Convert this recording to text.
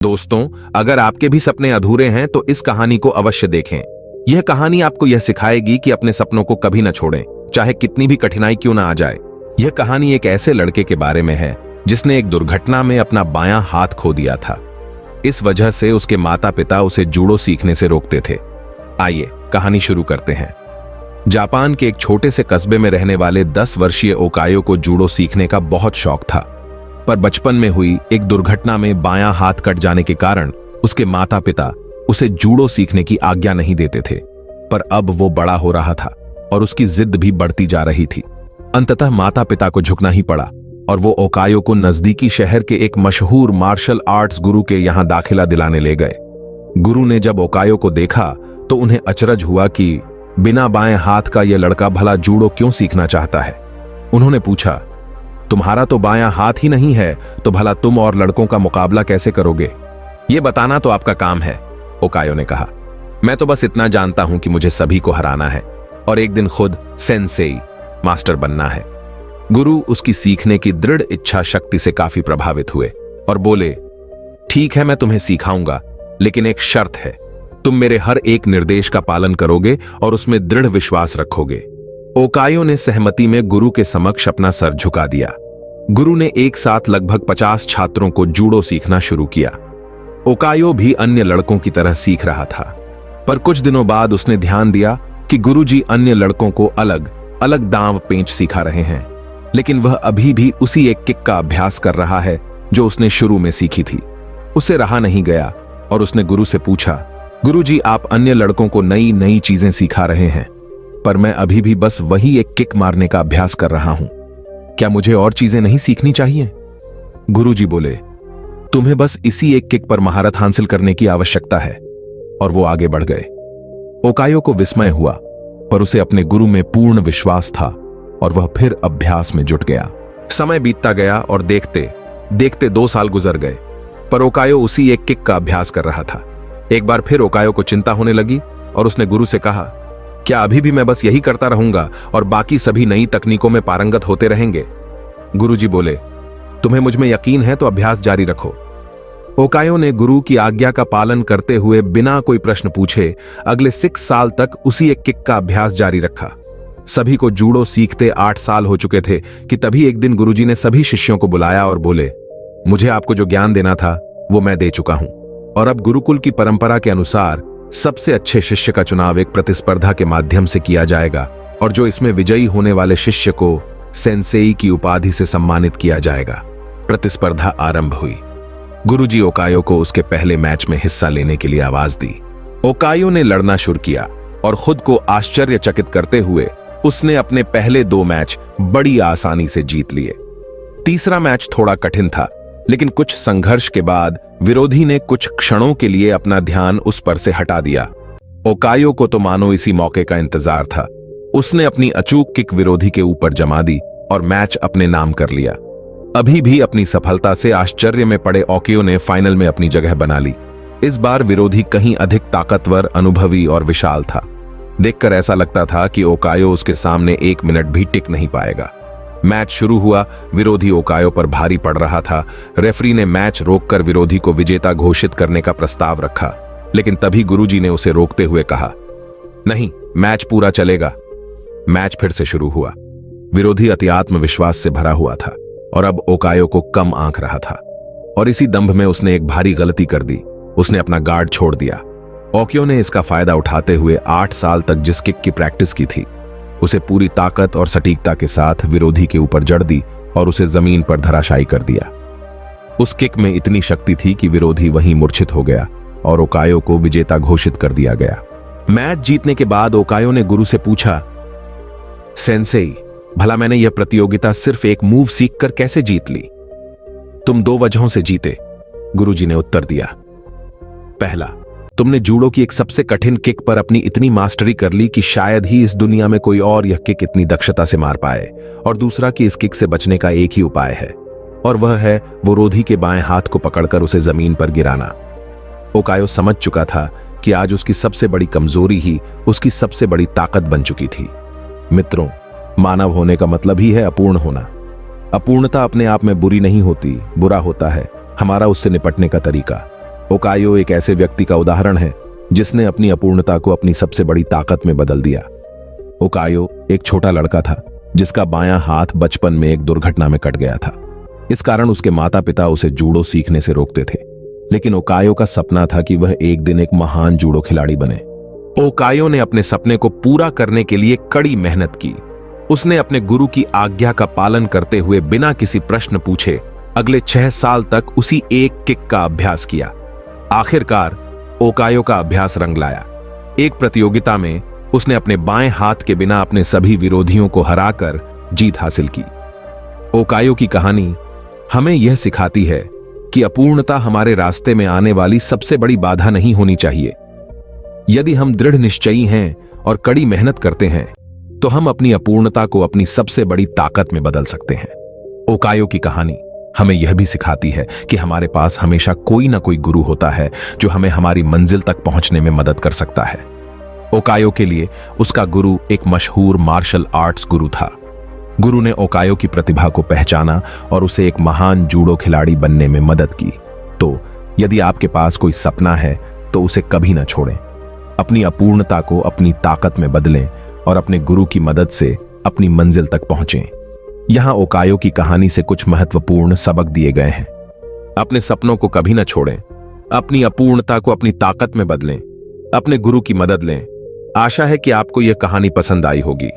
दोस्तों, अगर आपके भी सपने अधूरे हैं तो इस कहानी को अवश्य देखें। यह कहानी आपको यह सिखाएगी कि अपने सपनों को कभी न छोड़ें, चाहे कितनी भी कठिनाई क्यों ना आ जाए। यह कहानी एक ऐसे लड़के के बारे में है जिसने एक दुर्घटना में अपना बायां हाथ खो दिया था। इस वजह से उसके माता पिता उसे जूडो सीखने से रोकते थे। आइए कहानी शुरू करते हैं। जापान के एक छोटे से कस्बे में रहने वाले 10 वर्षीय ओकायो को जूडो सीखने का बहुत शौक था, पर बचपन में हुई एक दुर्घटना में बायां हाथ कट जाने के कारण उसके माता पिता उसे जूडो सीखने की आज्ञा नहीं देते थे। पर अब वो बड़ा हो रहा था और उसकी जिद भी बढ़ती जा रही थी। अंततः माता पिता को झुकना ही पड़ा और वो ओकायो को नजदीकी शहर के एक मशहूर मार्शल आर्ट्स गुरु के यहां दाखिला दिलाने ले गए। गुरु ने जब ओकायो को देखा तो उन्हें अचरज हुआ कि बिना बाएं हाथ का यह लड़का भला जूडो क्यों सीखना चाहता है। उन्होंने पूछा, तुम्हारा तो बायां हाथ ही नहीं है, तो भला तुम और लड़कों का मुकाबला कैसे करोगे? यह बताना तो आपका काम है, ओकायो ने कहा। मैं तो बस इतना जानता हूं कि मुझे सभी को हराना है और एक दिन खुद सेंसेई मास्टर बनना है। गुरु उसकी सीखने की दृढ़ इच्छा शक्ति से काफी प्रभावित हुए और बोले, ठीक है, मैं तुम्हें सिखाऊंगा, लेकिन एक शर्त है, तुम मेरे हर एक निर्देश का पालन करोगे और उसमें दृढ़ विश्वास रखोगे। ओकायो ने सहमति में गुरु के समक्ष अपना सर झुका दिया। गुरु ने एक साथ लगभग 50 छात्रों को जूडो सीखना शुरू किया। ओकायो भी अन्य लड़कों की तरह सीख रहा था, पर कुछ दिनों बाद उसने ध्यान दिया कि गुरुजी अन्य लड़कों को अलग अलग दांव पेंच सिखा रहे हैं, लेकिन वह अभी भी उसी एक किक का अभ्यास कर रहा है जो उसने शुरू में सीखी थी। उसे रहा नहीं गया और उसने गुरु से पूछा, गुरुजी, आप अन्य लड़कों को नई नई चीजें सिखा रहे हैं, पर मैं अभी भी बस वही एक किक मारने का अभ्यास कर रहा हूं। क्या मुझे और चीजें नहीं सीखनी चाहिए? गुरुजी बोले, तुम्हें बस इसी एक किक पर महारत हासिल करने की आवश्यकता है। और वो आगे बढ़ गए। ओकायो को विस्मय हुआ, पर उसे अपने गुरु में पूर्ण विश्वास था और वह फिर अभ्यास में जुट गया। समय बीतता गया और देखते देखते 2 साल गुजर गए, पर ओकायो उसी एक किक का अभ्यास कर रहा था। एक बार फिर ओकायो को चिंता होने लगी और उसने गुरु से कहा, क्या अभी भी मैं बस यही करता रहूंगा और बाकी सभी नई तकनीकों में पारंगत होते रहेंगे? गुरुजी बोले, तुम्हें मुझ में यकीन है तो अभ्यास जारी रखो। ओकायो ने गुरु की आज्ञा का पालन करते हुए बिना कोई प्रश्न पूछे अगले 6 साल तक उसी एक किक का अभ्यास जारी रखा। सभी को जूडो सीखते 8 साल हो चुके थे कि तभी एक दिन गुरुजी ने सभी शिष्यों को बुलाया और बोले, मुझे आपको जो ज्ञान देना था वो मैं दे चुका हूं और अब गुरुकुल की परंपरा के अनुसार सबसे अच्छे शिष्य का चुनाव एक प्रतिस्पर्धा के माध्यम से किया जाएगा और जो इसमें विजयी होने वाले शिष्य को सेंसेई की उपाधि से सम्मानित किया जाएगा। प्रतिस्पर्धा आरंभ हुई। गुरुजी ओकायो को उसके पहले मैच में हिस्सा लेने के लिए आवाज दी। ओकायो ने लड़ना शुरू किया और खुद को आश्चर्यचकित करते हुए उसने अपने पहले 2 मैच बड़ी आसानी से जीत लिए। तीसरा मैच थोड़ा कठिन था, लेकिन कुछ संघर्ष के बाद विरोधी ने कुछ क्षणों के लिए अपना ध्यान उस पर से हटा दिया। ओकायो को तो मानो इसी मौके का इंतजार था। उसने अपनी अचूक किक विरोधी के ऊपर जमा दी और मैच अपने नाम कर लिया। अभी भी अपनी सफलता से आश्चर्य में पड़े ओकायो ने फाइनल में अपनी जगह बना ली। इस बार विरोधी कहीं अधिक ताकतवर, अनुभवी और विशाल था। देखकर ऐसा लगता था कि ओकायो उसके सामने 1 मिनट भी टिक नहीं पाएगा। मैच शुरू हुआ। विरोधी ओकायो पर भारी पड़ रहा था। रेफरी ने मैच रोककर विरोधी को विजेता घोषित करने का प्रस्ताव रखा, लेकिन तभी गुरुजी ने उसे रोकते हुए कहा, नहीं, मैच पूरा चलेगा। मैच फिर से शुरू हुआ। विरोधी अति आत्मविश्वास से भरा हुआ था और अब ओकायो को कम आंक रहा था और इसी दंभ में उसने एक भारी गलती कर दी। उसने अपना गार्ड छोड़ दिया। ओकायो ने इसका फायदा उठाते हुए 8 साल तक जिस किक की प्रैक्टिस की थी उसे पूरी ताकत और सटीकता के साथ विरोधी के ऊपर जड़ दी और उसे जमीन पर धराशायी कर दिया। उस किक में इतनी शक्ति थी कि विरोधी वहीं मूर्छित हो गया और ओकायो को विजेता घोषित कर दिया गया। मैच जीतने के बाद ओकायो ने गुरु से पूछा, सेंसेई, भला मैंने यह प्रतियोगिता सिर्फ एक मूव सीखकर कैसे जीत ली? तुम 2 वजहों से जीते, गुरुजी ने उत्तर दिया। पहला, तुमने जूडो की एक सबसे कठिन किक पर अपनी इतनी मास्टरी कर ली कि शायद ही इस दुनिया में कोई और यह किक इतनी दक्षता से मार पाए। और दूसरा कि इस किक से बचने का एक ही उपाय है और वह है विरोधी के बाएं हाथ को पकड़कर उसे जमीन पर गिराना। ओकायो समझ चुका था कि आज उसकी सबसे बड़ी कमजोरी ही उसकी सबसे बड़ी ताकत बन चुकी थी। मित्रों, मानव होने का मतलब ही है अपूर्ण होना। अपूर्णता अपने आप में बुरी नहीं होती, बुरा होता है हमारा उससे निपटने का तरीका। ओकायो एक ऐसे व्यक्ति का उदाहरण है जिसने अपनी अपूर्णता को अपनी सबसे बड़ी ताकत में बदल दिया। ओकायो एक छोटा लड़का था जिसका बायां हाथ बचपन में एक दुर्घटना में कट गया था। इस कारण उसके माता पिता उसे जूडो सीखने से रोकते थे, लेकिन ओकायो का सपना था कि वह एक दिन एक महान जूडो खिलाड़ी बने। ओकायो ने अपने सपने को पूरा करने के लिए कड़ी मेहनत की। उसने अपने गुरु की आज्ञा का पालन करते हुए बिना किसी प्रश्न पूछे अगले 6 साल तक उसी एक किक का अभ्यास किया। आखिरकार ओकायो का अभ्यास रंग लाया। एक प्रतियोगिता में उसने अपने बाएं हाथ के बिना अपने सभी विरोधियों को हराकर जीत हासिल की। ओकायो की कहानी हमें यह सिखाती है कि अपूर्णता हमारे रास्ते में आने वाली सबसे बड़ी बाधा नहीं होनी चाहिए। यदि हम दृढ़ निश्चयी हैं और कड़ी मेहनत करते हैं तो हम अपनी अपूर्णता को अपनी सबसे बड़ी ताकत में बदल सकते हैं। ओकायो की कहानी हमें यह भी सिखाती है कि हमारे पास हमेशा कोई ना कोई गुरु होता है जो हमें हमारी मंजिल तक पहुंचने में मदद कर सकता है। ओकायो के लिए उसका गुरु एक मशहूर मार्शल आर्ट्स गुरु था। गुरु ने ओकायो की प्रतिभा को पहचाना और उसे एक महान जूडो खिलाड़ी बनने में मदद की। तो यदि आपके पास कोई सपना है तो उसे कभी ना छोड़ें। अपनी अपूर्णता को अपनी ताकत में बदलें और अपने गुरु की मदद से अपनी मंजिल तक पहुंचें। यहां ओकायो की कहानी से कुछ महत्वपूर्ण सबक दिए गए हैं। अपने सपनों को कभी ना छोड़ें, अपनी अपूर्णता को अपनी ताकत में बदलें, अपने गुरु की मदद लें। आशा है कि आपको यह कहानी पसंद आई होगी।